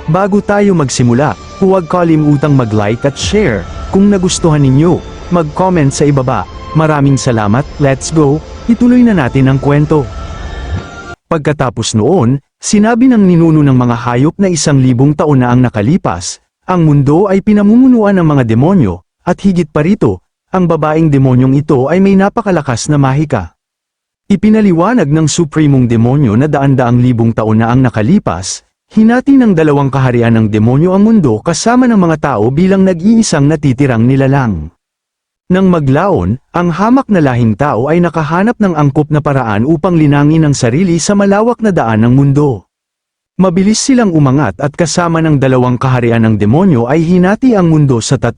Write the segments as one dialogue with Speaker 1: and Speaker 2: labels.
Speaker 1: Bago tayo magsimula, huwag kalimutang mag-like at share. Kung nagustuhan ninyo, mag-comment sa ibaba. Maraming salamat, let's go, ituloy na natin ang kwento. Pagkatapos noon, sinabi ng ninuno ng mga hayop na 1,000 taon na ang nakalipas, ang mundo ay pinamumunuan ng mga demonyo, at higit pa rito, ang babaeng demonyong ito ay may napakalakas na mahika. Ipinaliwanag ng Supremong Demonyo na daan-daang libong taon na ang nakalipas, hinati ng 2 kaharian ng demonyo ang mundo kasama ng mga tao bilang nag-iisang natitirang nilalang. Nang maglaon, ang hamak na lahing tao ay nakahanap ng angkop na paraan upang linangin ang sarili sa malawak na daan ng mundo. Mabilis silang umangat at kasama ng 2 kaharian ng demonyo ay hinati ang mundo sa 3,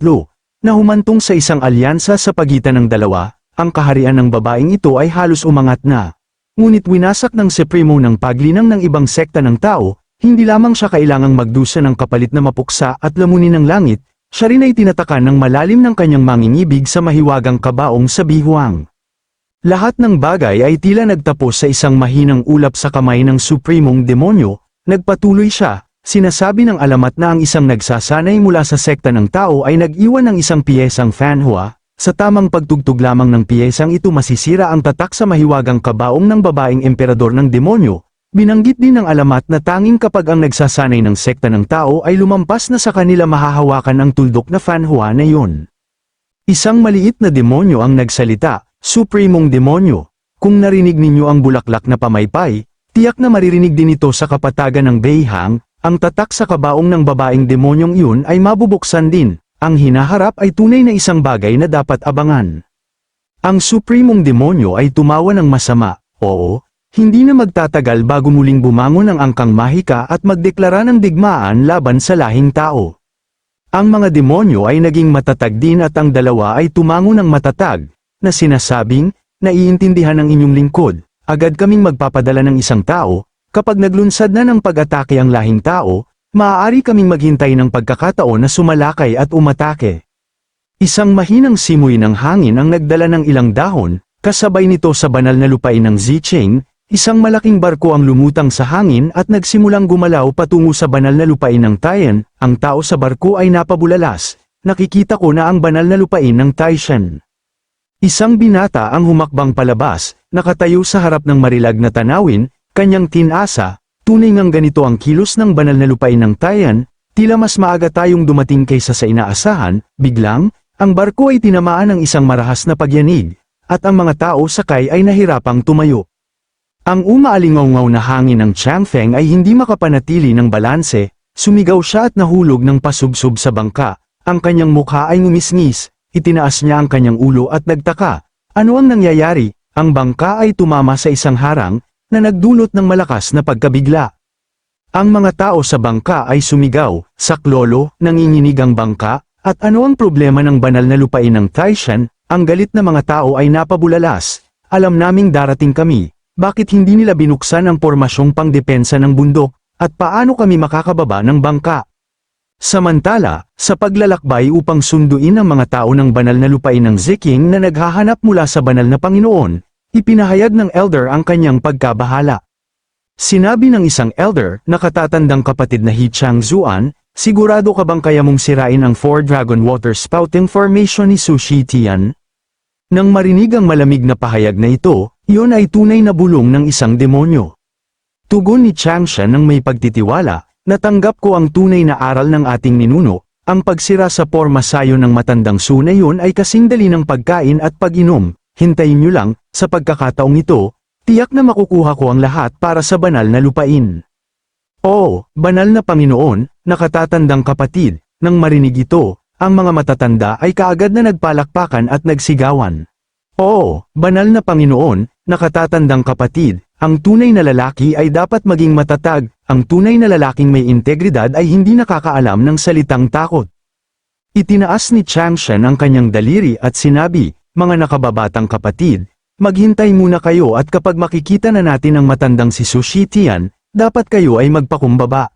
Speaker 1: na humantong sa isang alyansa sa pagitan ng 2, ang kaharian ng babaeng ito ay halos umangat na. Ngunit winasak ng Supremo ng paglinang ng ibang sekta ng tao. Hindi lamang siya kailangang magdusa ng kapalit na mapuksa at lamunin ng langit, siya rin ay tinatakan ng malalim ng kanyang mangingibig sa mahiwagang kabaong sa bihuang. Lahat ng bagay ay tila nagtapos sa isang mahinang ulap sa kamay ng Supremong Demonyo. Nagpatuloy siya, sinasabi ng alamat na ang isang nagsasanay mula sa sekta ng tao ay nag-iwan ng isang piyesang fanhua. Sa tamang pagtugtog lamang ng piyesang ito masisira ang tatak sa mahiwagang kabaong ng babaeng emperador ng demonyo. Binanggit din ng alamat na tanging kapag ang nagsasanay ng sekta ng tao ay lumampas na sa kanila mahahawakan ang tuldok na fanhua na yun. Isang maliit na demonyo ang nagsalita, Supremong Demonyo. Kung narinig ninyo ang bulaklak na pamaypay, tiyak na maririnig din ito sa kapatagan ng Beihang, ang tatak sa kabaong ng babaeng demonyong yun ay mabubuksan din, ang hinaharap ay tunay na isang bagay na dapat abangan. Ang Supremong Demonyo ay tumawa ng masama, oo. Hindi na magtatagal bago muling bumangon ang angkang mahika at magdeklara ng digmaan laban sa lahing tao. Ang mga demonyo ay naging matatag din at ang 2 ay tumango ng matatag, na sinasabing, naiintindihan ng inyong lingkod, agad kaming magpapadala ng isang tao, kapag naglunsad na ng pag-atake ang lahing tao, maaari kaming maghintay ng pagkakataon na sumalakay at umatake. Isang mahinang simoy ng hangin ang nagdala ng ilang dahon, kasabay nito sa banal na lupain ng Zicheng. Isang malaking barko ang lumutang sa hangin at nagsimulang gumalaw patungo sa banal na lupain ng Taiyan. Ang tao sa barko ay napabulalas. Nakikita ko na ang banal na lupain ng Taishan. Isang binata ang humakbang palabas, nakatayo sa harap ng marilag na tanawin, kanyang tinasa, tunay ngang ganito ang kilos ng banal na lupain ng Taiyan, tila mas maaga tayong dumating kaysa sa inaasahan. Biglang, ang barko ay tinamaan ng isang marahas na pagyanig, at ang mga tao sakay ay nahirapang tumayo. Ang umaalingaw-ngaw na hangin ng Changfeng ay hindi makapanatili ng balanse, sumigaw siya at nahulog ng pasubsob sa bangka, ang kanyang mukha ay ngumisngis, itinaas niya ang kanyang ulo at nagtaka. Ano ang nangyayari? Ang bangka ay tumama sa isang harang, na nagdulot ng malakas na pagkabigla. Ang mga tao sa bangka ay sumigaw, saklolo, nanginginig ang bangka, at ano ang problema ng banal na lupain ng Taishan? Ang galit na mga tao ay napabulalas, alam naming darating kami. Bakit hindi nila binuksan ang pormasyong pangdepensa ng bundok, at paano kami makakababa ng bangka? Samantala, sa paglalakbay upang sunduin ang mga tao ng banal na lupain ng Ziking na naghahanap mula sa banal na Panginoon, ipinahayag ng elder ang kanyang pagkabahala. Sinabi ng isang elder, nakatatandang kapatid na He Changzuan, sigurado ka bang kaya mong sirain ang 4 Dragon Water Spouting Formation ni Su Shitian? Nang marinig ang malamig na pahayag na ito, iyon ay tunay na bulong ng isang demonyo. Tugon ni Changshan ng may pagtitiwala, natanggap ko ang tunay na aral ng ating ninuno, ang pagsira sa pormasayo ng matandang Su na yun ay kasing dali ng pagkain at pag-inom, hintayin nyo lang, sa pagkakataong ito, tiyak na makukuha ko ang lahat para sa banal na lupain. Oo, banal na Panginoon, nakatatandang kapatid, nang marinig ito, ang mga matatanda ay kaagad na nagpalakpakan at nagsigawan. Oo, banal na Panginoon, nakatatandang kapatid, ang tunay na lalaki ay dapat maging matatag, ang tunay na lalaking may integridad ay hindi nakakaalam ng salitang takot. Itinaas ni Changshan ang kanyang daliri at sinabi, mga nakababatang kapatid, maghintay muna kayo at kapag makikita na natin ang matandang si Su Shitian, dapat kayo ay magpakumbaba.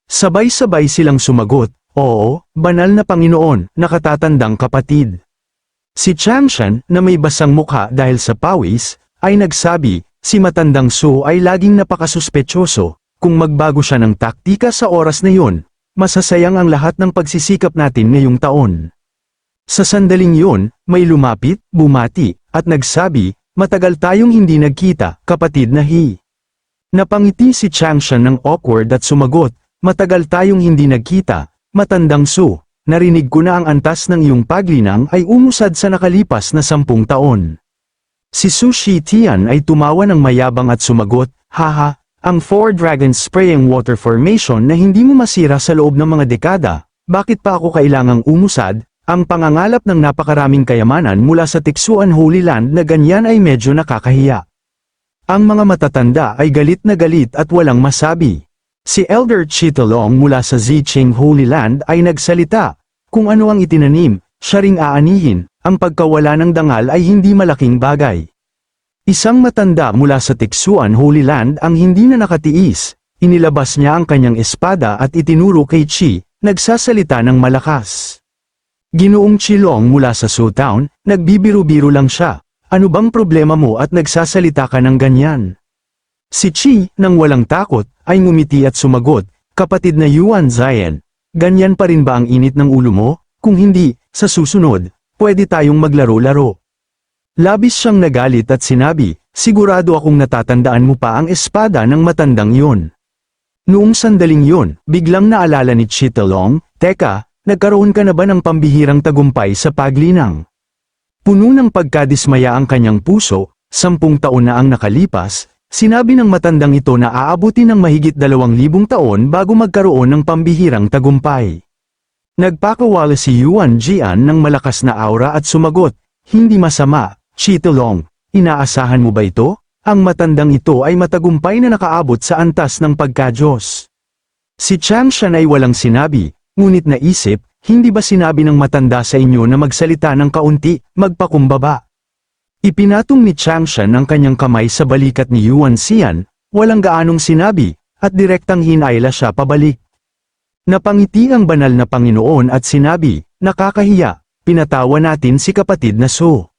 Speaker 1: Sabay-sabay silang sumagot, oo, banal na Panginoon, nakatatandang kapatid. Si Changshan, na may basang mukha dahil sa pawis, ay nagsabi, si matandang Su ay laging napakasuspetyoso, kung magbago siya ng taktika sa oras na yon, masasayang ang lahat ng pagsisikap natin ngayong taon. Sa sandaling yon, may lumapit, bumati, at nagsabi, matagal tayong hindi nagkita, kapatid na He. Napangiti si Changshan ng awkward at sumagot, matagal tayong hindi nagkita, matandang Su, narinig ko na ang antas ng iyong paglinang ay umusad sa nakalipas na 10 taon. Si Su Shitian ay tumawa ng mayabang at sumagot, haha, ang Four Dragons Spraying Water Formation na hindi mo masira sa loob ng mga dekada, bakit pa ako kailangang umusad? Ang pangangalap ng napakaraming kayamanan mula sa Tiksuan Holy Land na ganyan ay medyo nakakahiya. Ang mga matatanda ay galit na galit at walang masabi. Si Elder Chitalong mula sa Zicheng Holy Land ay nagsalita, kung ano ang itinanim, siya ring aanihin, ang pagkawala ng dangal ay hindi malaking bagay. Isang matanda mula sa Tiksuan Holy Land ang hindi na nakatiis, inilabas niya ang kanyang espada at itinuro kay Chi, nagsasalita ng malakas. Ginoong Chilong mula sa Su Town, nagbibiro-biro lang siya, ano bang problema mo at nagsasalita ka ng ganyan? Si Chi, nang walang takot, ay ngumiti at sumagot, kapatid na Yuan Zion, ganyan pa rin ba ang init ng ulo mo? Kung hindi, sa susunod, pwede tayong maglaro-laro. Labis siyang nagalit at sinabi, sigurado akong natatandaan mo pa ang espada ng matandang yon. Noong sandaling yon, biglang naalala ni Chitalong, teka, nagkaroon ka na ba ng pambihirang tagumpay sa paglinang? Puno ng pagkadismaya ang kanyang puso, 10 taon na ang nakalipas, sinabi ng matandang ito na aabuti ng mahigit 2,000 taon bago magkaroon ng pambihirang tagumpay. Nagpakawala si Yuan Jian ng malakas na aura at sumagot, hindi masama, Chitalong, inaasahan mo ba ito? Ang matandang ito ay matagumpay na nakaabot sa antas ng pagka-Diyos. Si Changshan ay walang sinabi, ngunit naisip, hindi ba sinabi ng matanda sa inyo na magsalita ng kaunti, magpakumbaba? Ipinatong ni Changshan ang kanyang kamay sa balikat ni Yuan Xian, walang gaanong sinabi, at direktang hinayla siya pabalik. Napangiti ang banal na Panginoon at sinabi, nakakahiya, pinatawa natin si kapatid na Su.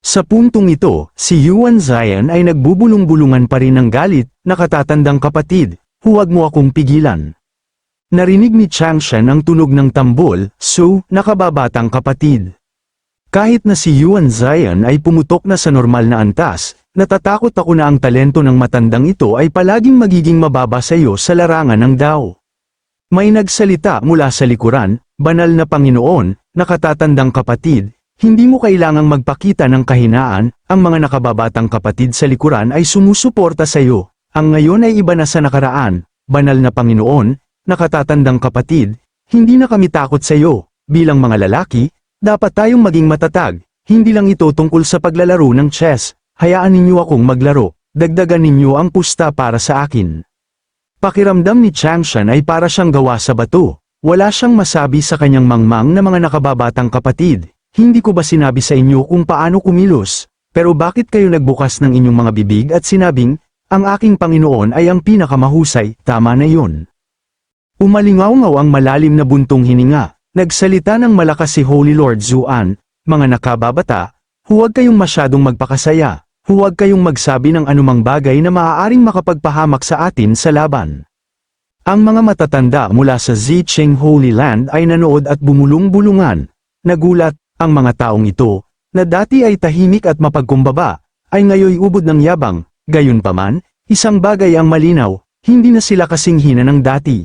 Speaker 1: Sa puntong ito, si Yuan Zion ay nagbubulong-bulungan pa rin ng galit, nakatatandang kapatid, huwag mo akong pigilan. Narinig ni Changshan ang tunog ng tambol, Su, nakababatang kapatid. Kahit na si Yuan Zion ay pumutok na sa normal na antas, natatakot ako na ang talento ng matandang ito ay palaging magiging mababa sa iyo sa larangan ng Dao. May nagsalita mula sa likuran, banal na Panginoon, nakatatandang kapatid, hindi mo kailangang magpakita ng kahinaan, ang mga nakababatang kapatid sa likuran ay sumusuporta sa iyo, ang ngayon ay iba na sa nakaraan, banal na Panginoon, nakatatandang kapatid, hindi na kami takot sa iyo, bilang mga lalaki, dapat tayong maging matatag, hindi lang ito tungkol sa paglalaro ng chess, hayaan ninyo akong maglaro, dagdagan ninyo ang pusta para sa akin. Pakiramdam ni Changshan ay para siyang gawa sa bato, wala siyang masabi sa kanyang mangmang na mga nakababatang kapatid, hindi ko ba sinabi sa inyo kung paano kumilos, pero bakit kayo nagbukas ng inyong mga bibig at sinabing, ang aking Panginoon ay ang pinakamahusay, tama na yun. Umalingaw-ngaw ang malalim na buntong hininga, nagsalita ng malakas si Holy Lord Zuan, mga nakababata, huwag kayong masyadong magpakasaya, huwag kayong magsabi ng anumang bagay na maaaring makapagpahamak sa atin sa laban. Ang mga matatanda mula sa Zicheng Holy Land ay nanood at bumulong-bulungan, nagulat, ang mga taong ito, na dati ay tahimik at mapagkumbaba, ay ngayoy ubod ng yabang, gayunpaman, isang bagay ang malinaw, hindi na sila kasing hina ng dati.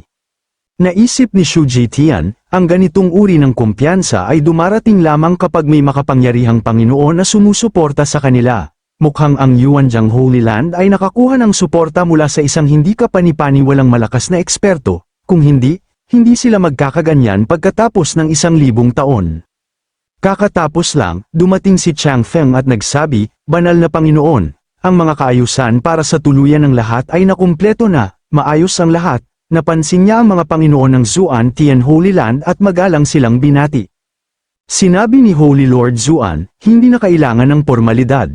Speaker 1: Naisip ni Shu Jitian, ang ganitong uri ng kumpiyansa ay dumarating lamang kapag may makapangyarihang Panginoon na sumusuporta sa kanila. Mukhang ang Yuanjiang Holy Land ay nakakuha ng suporta mula sa isang hindi kapani-paniwalang malakas na eksperto, kung hindi, hindi sila magkakaganyan pagkatapos ng 1,000 taon. Kakatapos lang, dumating si Chang Feng at nagsabi, banal na Panginoon, ang mga kaayusan para sa tuluyan ng lahat ay nakumpleto na, maayos ang lahat, napansin niya ang mga Panginoon ng Zuan Tian Holy Land at magalang silang binati. Sinabi ni Holy Lord Zuan, hindi na kailangan ng formalidad.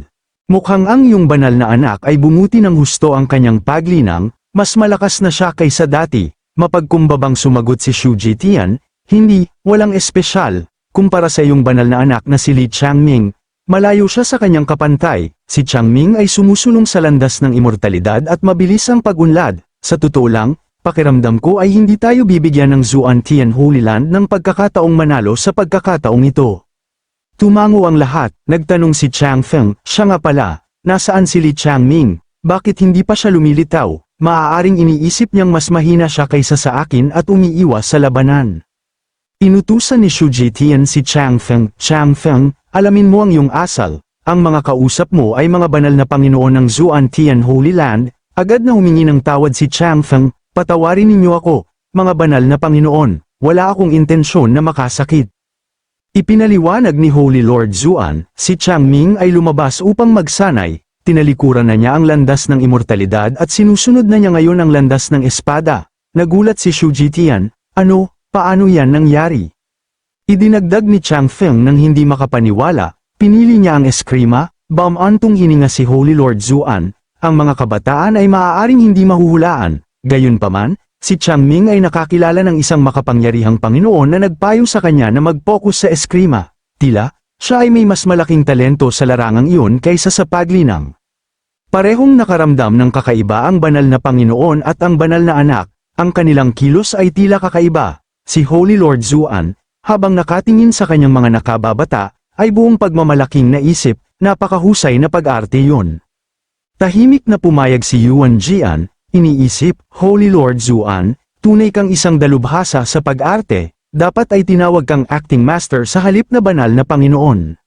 Speaker 1: Mukhang ang iyong banal na anak ay bumuti ng husto ang kanyang paglinang, mas malakas na siya kaysa dati, mapagkumbabang sumagot si Shu Jitian, hindi, walang espesyal. Kumpara sa iyong banal na anak na si Li Changming, malayo siya sa kanyang kapantay, si Changming ay sumusulong sa landas ng immortalidad at mabilis ang pagunlad, Sa totoo lang, pakiramdam ko ay hindi tayo bibigyan ng Zuan Tian Holy Land ng pagkakataong manalo sa pagkakataong ito. Tumango ang lahat, nagtanong si Chang Feng, siya nga pala, nasaan si Li Changming, bakit hindi pa siya lumilitaw, maaaring iniisip niyang mas mahina siya kaysa sa akin at umiiwas sa labanan. Inutusan ni Shu Jitian si Chang Feng, Chang Feng, alamin mo ang iyong asal, ang mga kausap mo ay mga banal na Panginoon ng Zuan Tian Holy Land, agad na humingi ng tawad si Chang Feng, patawarin ninyo ako, mga banal na Panginoon, wala akong intensyon na makasakit. Ipinaliwanag ni Holy Lord Zuan, si Changming ay lumabas upang magsanay, tinalikuran na niya ang landas ng immortalidad at sinusunod na niya ngayon ang landas ng espada. Nagulat si Shu Jitian, ano? Paano yan nangyari? Idinagdag ni Chang Feng nang hindi makapaniwala, pinili niya ang eskrima, bamantong hininga si Holy Lord Zuan, ang mga kabataan ay maaaring hindi mahuhulaan, gayunpaman, si Changming ay nakakilala ng isang makapangyarihang Panginoon na nagpayo sa kanya na mag-focus sa eskrima, tila, siya ay may mas malaking talento sa larangang iyon kaysa sa paglinang. Parehong nakaramdam ng kakaiba ang banal na Panginoon at ang banal na anak, ang kanilang kilos ay tila kakaiba. Si Holy Lord Zuan, habang nakatingin sa kanyang mga nakababata, ay buong pagmamalaking naisip, napakahusay na pag-arte yun. Tahimik na pumayag si Yuan Jian, iniisip, Holy Lord Zuan, tunay kang isang dalubhasa sa pag-arte, dapat ay tinawag kang acting master sa halip na banal na Panginoon.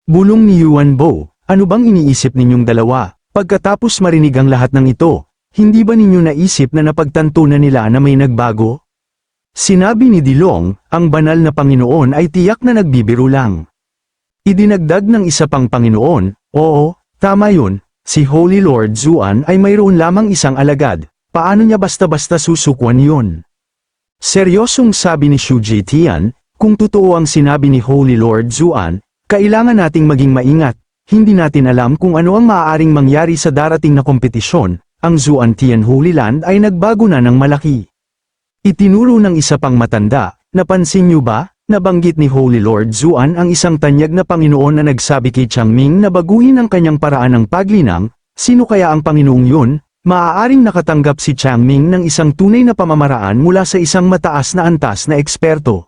Speaker 1: Bulong ni Yuan Bo, ano bang iniisip ninyong dalawa? Pagkatapos marinig ang lahat ng ito, hindi ba ninyo naisip na napagtanto na nila na may nagbago? Sinabi ni Dilong, ang banal na Panginoon ay tiyak na nagbibiro lang. Idinagdag ng isa pang Panginoon, oo, tama yun, si Holy Lord Zuan ay mayroon lamang isang alagad, paano niya basta-basta susukwan yun? Seryosong sabi ni Shu Jitian, kung totoo ang sinabi ni Holy Lord Zuan, kailangan nating maging maingat, hindi natin alam kung ano ang maaaring mangyari sa darating na kompetisyon, ang Zuan Tian Holy Land ay nagbago na ng malaki. Itinuro ng isa pang matanda, napansin niyo ba, nabanggit ni Holy Lord Zuan ang isang tanyag na Panginoon na nagsabi kay Changming na baguhin ang kanyang paraan ng paglinang, sino kaya ang Panginoong yun? Maaaring nakatanggap si Changming ng isang tunay na pamamaraan mula sa isang mataas na antas na eksperto.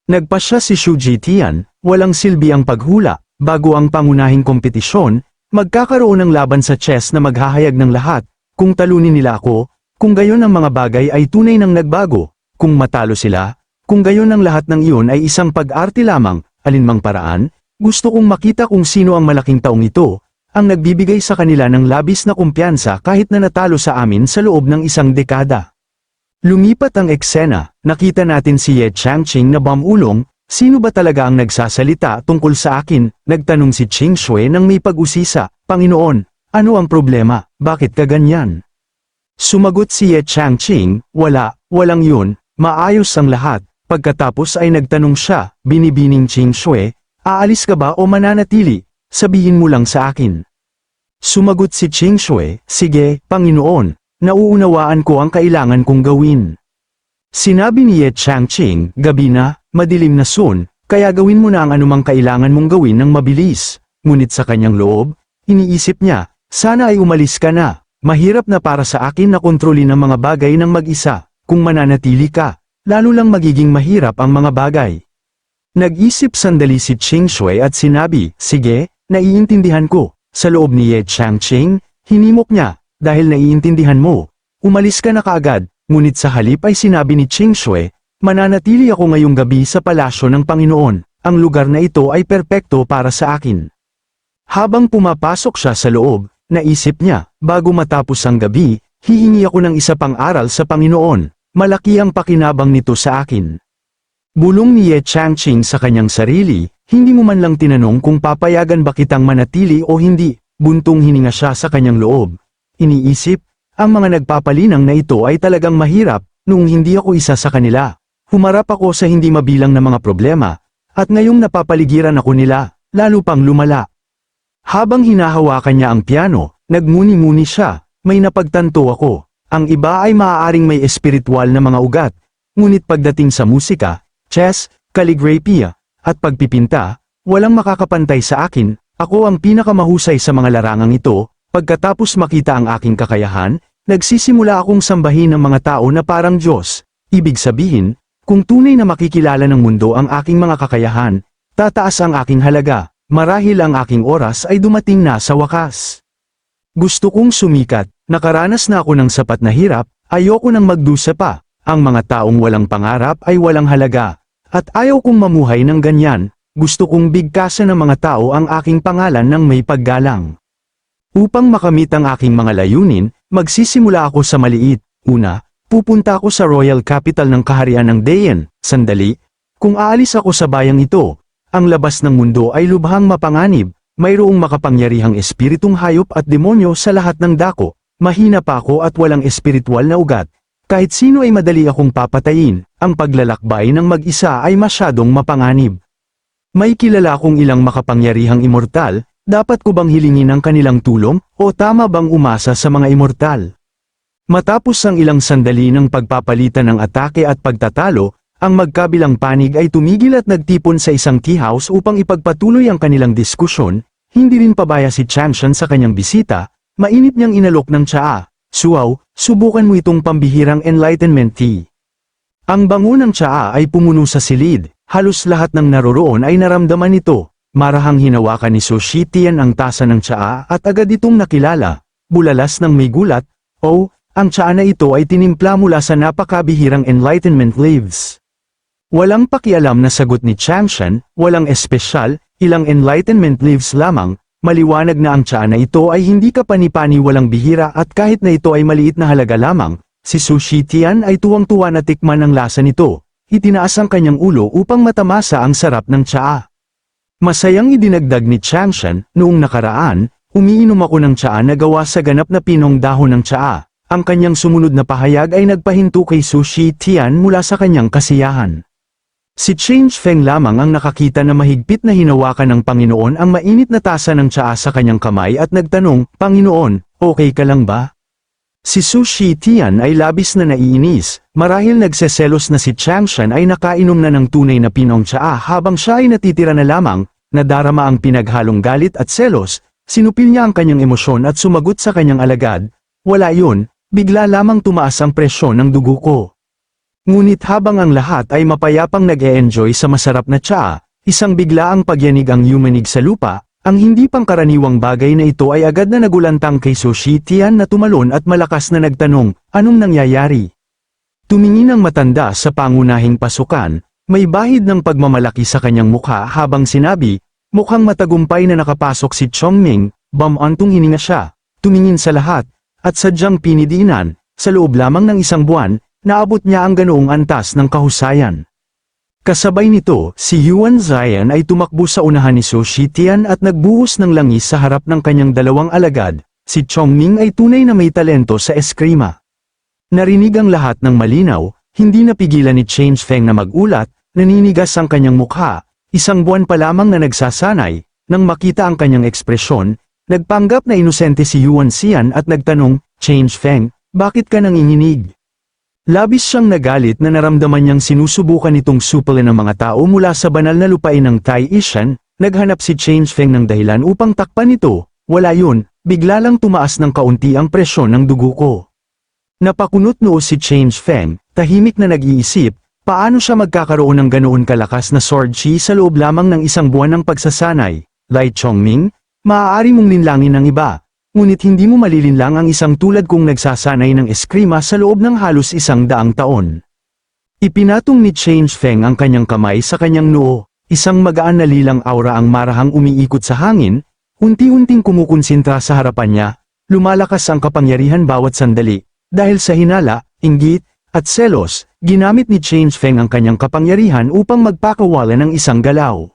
Speaker 1: Nagpasya si Shu Jitian, walang silbi ang paghula, bago ang pangunahing kompetisyon, magkakaroon ng laban sa chess na maghahayag ng lahat, kung talunin nila ako, kung gayon ang mga bagay ay tunay nang nagbago, kung matalo sila, kung gayon ang lahat ng iyon ay isang pag-arte lamang, alinmang paraan, gusto kong makita kung sino ang malaking taong ito, ang nagbibigay sa kanila ng labis na kumpiyansa kahit na natalo sa amin sa loob ng isang dekada. Lumipat ang eksena, nakita natin si Ye Changqing na bamulong, sino ba talaga ang nagsasalita tungkol sa akin, nagtanong si Ching Shui nang may pag-usisa, Panginoon, ano ang problema, bakit ka ganyan? Sumagot si Ye Changqing, walang yun, maayos ang lahat. Pagkatapos ay nagtanong siya, binibining Ching Shui, aalis ka ba o mananatili? Sabihin mo lang sa akin. Sumagot si Ching Shui, sige, Panginoon, nauunawaan ko ang kailangan kong gawin. Sinabi ni Ye Changqing, gabi na, madilim na soon, kaya gawin mo na ang anumang kailangan mong gawin ng mabilis. Ngunit sa kanyang loob, iniisip niya, sana ay umalis ka na. Mahirap na para sa akin na kontrolin ang mga bagay ng mag-isa, kung mananatili ka, lalo lang magiging mahirap ang mga bagay. Nag-isip sandali si Ching Shui at sinabi, sige, naiintindihan ko, sa loob ni Ye Changqing, hinimok niya, dahil naiintindihan mo, umalis ka na kaagad, ngunit sa halip ay sinabi ni Ching Shui, mananatili ako ngayong gabi sa palasyo ng Panginoon, ang lugar na ito ay perpekto para sa akin. Habang pumapasok siya sa loob, naisip niya, bago matapos ang gabi, hihingi ako ng isa pang aral sa Panginoon, malaki ang pakinabang nito sa akin. Bulong ni Ye Changqing sa kanyang sarili, hindi mo man lang tinanong kung papayagan ba kitang manatili o hindi, buntong hininga siya sa kanyang loob. Iniisip, ang mga nagpapalinang na ito ay talagang mahirap, noong hindi ako isa sa kanila. Humarap ako sa hindi mabilang na mga problema, at ngayong napapaligiran ako nila, lalo pang lumala. Habang hinahawakan niya ang piano, nagmuni-muni siya, may napagtanto ako. Ang iba ay maaaring may espiritual na mga ugat, ngunit pagdating sa musika, chess, calligraphy, at pagpipinta, walang makakapantay sa akin, ako ang pinakamahusay sa mga larangang ito. Pagkatapos makita ang aking kakayahan, Nagsisimula akong sambahin ng mga tao na parang Diyos. Ibig sabihin, kung tunay na makikilala ng mundo ang aking mga kakayahan, tataas ang aking halaga, marahil ang aking oras ay dumating na sa wakas. Gusto kong sumikat, nakaranas na ako ng sapat na hirap, ayoko nang magdusa pa, ang mga taong walang pangarap ay walang halaga, at ayaw kong mamuhay ng ganyan, gusto kong bigkasan ng mga tao ang aking pangalan ng may paggalang. Upang makamit ang aking mga layunin, magsisimula ako sa maliit. Una, pupunta ako sa Royal Capital ng Kaharian ng Dayan. Sandali, kung aalis ako sa bayang ito, ang labas ng mundo ay lubhang mapanganib, mayroong makapangyarihang espiritong hayop at demonyo sa lahat ng dako, mahina pa ako at walang espiritual na ugat. Kahit sino ay madali akong papatayin, ang paglalakbay ng mag-isa ay masyadong mapanganib. May kilala akong ilang makapangyarihang immortal, dapat ko bang hilingin ang kanilang tulong, o tama bang umasa sa mga immortal? Matapos ang ilang sandali ng pagpapalitan ng atake at pagtatalo, ang magkabilang panig ay tumigil at nagtipon sa isang tea house upang ipagpatuloy ang kanilang diskusyon. Hindi rin pabaya si Champion sa kanyang bisita, mainit niyang inalok ng tsaa. Suaw, subukan mo itong pambihirang enlightenment tea. Ang bango ng tsaa ay pumuno sa silid, halos lahat ng naroroon ay naramdaman ito. Marahang hinawakan ni Sushi Tian ang tasa ng tsaa at agad itong nakilala, bulalas ng may gulat. Oh, ang tsaa na ito ay tinimpla mula sa napakabihirang enlightenment leaves. Walang pakialam na sagot ni Champion, walang espesyal, ilang enlightenment leaves lamang, maliwanag na ang tsaa na ito ay hindi kapani-pani walang bihira at kahit na ito ay maliit na halaga lamang, si Sushi Tian ay tuwang-tuwa na tikman ang lasa nito, itinaas ang kanyang ulo upang matamasa ang sarap ng tsaa. Masayang idinagdag ni Champion, noong nakaraan, umiinom ako ng tsaa na gawa sa ganap na pinong dahon ng tsaa. Ang kanyang sumunod na pahayag ay nagpahinto kay Sushi Tian mula sa kanyang kasiyahan. Si Change Feng lamang ang nakakita na mahigpit na hinawakan ng Panginoon ang mainit na tasa ng tsaa sa kanyang kamay at nagtanong, "Panginoon, okay ka lang ba?" Si Sushi Tian ay labis na naiinis, marahil nagseselos na si Champion ay nakainom na ng tunay na pinong tsaa habang siya ay natitira na lamang, nadarama ang pinaghalong galit at selos, sinupil niya ang kanyang emosyon at sumagot sa kanyang alagad, "Wala yun. Bigla lamang tumaas ang presyon ng dugo ko." Ngunit habang ang lahat ay mapayapang nag-e-enjoy sa masarap na tsaa, isang biglaang pagyanig ang yumanig sa lupa, ang hindi pangkaraniwang bagay na ito ay agad na nagulantang kay Sushi Tian na tumalon at malakas na nagtanong, "Anong nangyayari?" Tumingin ang matanda sa pangunahing pasukan, may bahid ng pagmamalaki sa kanyang mukha habang sinabi, "Mukhang matagumpay na nakapasok si Chongming." Bumantong hininga siya, tumingin sa lahat, at sadyang pinidiinan, sa loob lamang ng isang buwan, naabot niya ang ganoong antas ng kahusayan. Kasabay nito, si Yuan Zian ay tumakbo sa unahan ni Sushi Tian at nagbuhos ng langis sa harap ng kanyang dalawang alagad. Si Chongming ay tunay na may talento sa eskrima. Narinig ang lahat ng malinaw, hindi napigilan ni Change Feng na magulat, naninigas ang kanyang mukha, isang buwan pa lamang na nagsasanay, nang makita ang kanyang ekspresyon, nagpanggap na inosente si Yuan Xian at nagtanong, "Change Feng, bakit ka nanginginig?" Labis siyang nagalit na naramdaman niyang sinusubukan itong supalin ng mga tao mula sa banal na lupain ng Tai Ishan, naghanap si Change Feng ng dahilan upang takpan ito, "Wala yun, bigla lang tumaas ng kaunti ang presyon ng dugo ko." Napakunot noo si Change Feng, tahimik na nag-iisip, paano siya magkakaroon ng ganoon kalakas na sword chi sa loob lamang ng isang buwan ng pagsasanay. Lai Chongming, maaari mong linlangin ng iba, ngunit hindi mo malilinlang ang isang tulad kong nagsasanay ng eskrima sa loob ng halos 100 taon. Ipinatong ni Change Feng ang kanyang kamay sa kanyang noo, isang magaan na lilang aura ang marahang umiikot sa hangin, unti-unting kumukonsentra sa harapan niya, lumalakas ang kapangyarihan bawat sandali, dahil sa hinala, inggit, at selos, ginamit ni Change Feng ang kanyang kapangyarihan upang magpakawala ng isang galaw.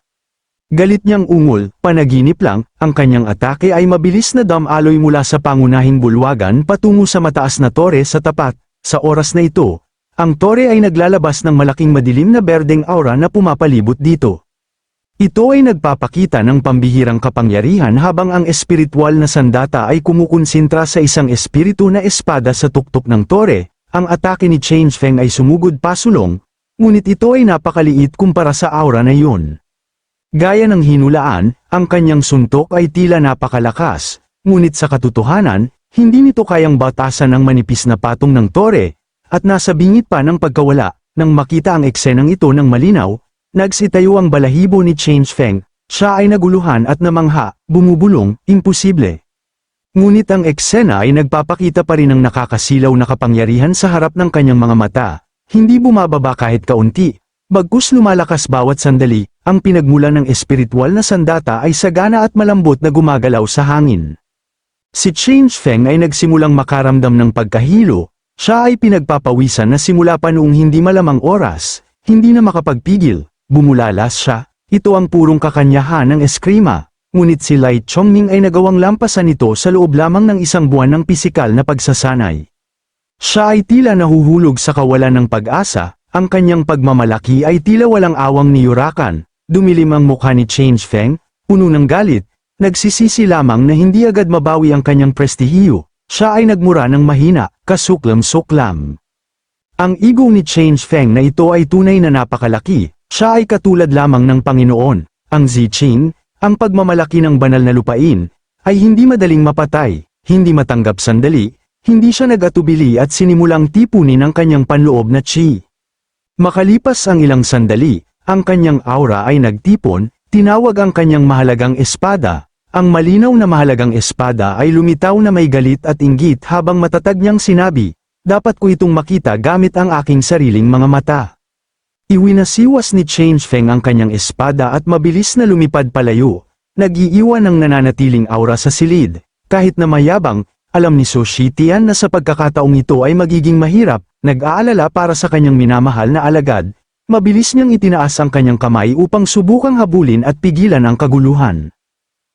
Speaker 1: Galit niyang ungol, panaginip lang, ang kanyang atake ay mabilis na damaloy mula sa pangunahing bulwagan patungo sa mataas na tore sa tapat. Sa oras na ito, ang tore ay naglalabas ng malaking madilim na berdeng aura na pumapalibot dito. Ito ay nagpapakita ng pambihirang kapangyarihan habang ang espiritual na sandata ay kumukonsentra sa isang espiritu na espada sa tuktok ng tore. Ang atake ni Change Feng ay sumugod pasulong, ngunit ito ay napakaliit kumpara sa aura na iyon. Gaya ng hinulaan, ang kanyang suntok ay tila napakalakas, ngunit sa katotohanan, Hindi nito kayang batasan ang manipis na patong ng tore, at nasa bingit pa ng pagkawala. Nang makita ang eksenang ito ng malinaw, nagsitayo ang balahibo ni Change Feng. Siya ay naguluhan at namangha, bumubulong, imposible. Ngunit ang eksena ay nagpapakita pa rin ng nakakasilaw na kapangyarihan sa harap ng kanyang mga mata. Hindi bumababa kahit kaunti. Bagkus lumalakas bawat sandali, ang pinagmulan ng espiritual na sandata ay sagana at malambot na gumagalaw sa hangin. Si Change Feng ay nagsimulang makaramdam ng pagkahilo. Siya ay pinagpapawisan na simula pa noong hindi malamang oras, hindi na makapagpigil, bumulalas siya. Ito ang purong kakanyahan ng eskrima, ngunit si Lai Chongming ay nagawang lampasan ito sa loob lamang ng isang buwan ng pisikal na pagsasanay. Siya ay tila nahuhulog sa kawalan ng pag-asa, ang kanyang pagmamalaki ay tila walang awang niyurakan, dumilim ang mukha ni Change Feng, puno ng galit, nagsisisi lamang na hindi agad mabawi ang kanyang prestihiyo. Siya ay nagmura ng mahina, kasuklam-suklam. Ang ego ni Change Feng na ito ay tunay na napakalaki. Siya ay katulad lamang ng Panginoon. Ang Ziqing, ang pagmamalaki ng banal na lupain, ay hindi madaling mapatay, hindi matanggap sandali, hindi siya nag-atubili at sinimulang tipunin ang kanyang panloob na chi. Makalipas ang ilang sandali, ang kanyang aura ay nagtipon, tinawag ang kanyang mahalagang espada. Ang malinaw na mahalagang espada ay lumitaw na may galit at inggit habang matatag niyang sinabi, dapat ko itong makita gamit ang aking sariling mga mata. Iwinasiwas ni Change Feng ang kanyang espada at mabilis na lumipad palayo, nag-iiwan ng nananatiling aura sa silid. Kahit na mayabang, alam ni Su Shitian na sa pagkakataong ito ay magiging mahirap, nag-aalala para sa kanyang minamahal na alagad, mabilis niyang itinaas ang kanyang kamay upang subukang habulin at pigilan ang kaguluhan.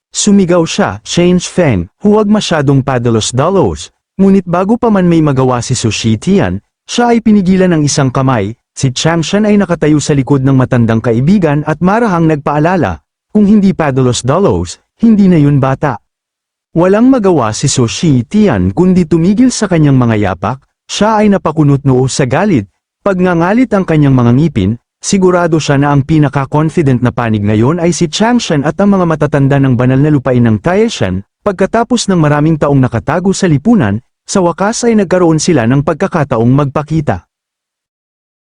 Speaker 1: Sumigaw siya, Change Feng, huwag masyadong padalos-dalos, ngunit bago pa man may magawa si Su Shitian, siya ay pinigilan ng isang kamay. Si Changshan ay nakatayo sa likod ng matandang kaibigan at marahang nagpaalala, kung hindi padalos-dalos, hindi na yun bata. Walang magawa si Su Shitian kundi tumigil sa kanyang mga yapak, siya ay napakunot noo sa galit, pagngangalit ang kanyang mga ngipin, sigurado siya na ang pinaka-confident na panig ngayon ay si Changshan at ang mga matatanda ng banal na lupain ng Taishan. Pagkatapos ng maraming taong nakatago sa lipunan, sa wakas ay nagkaroon sila ng pagkakataong magpakita.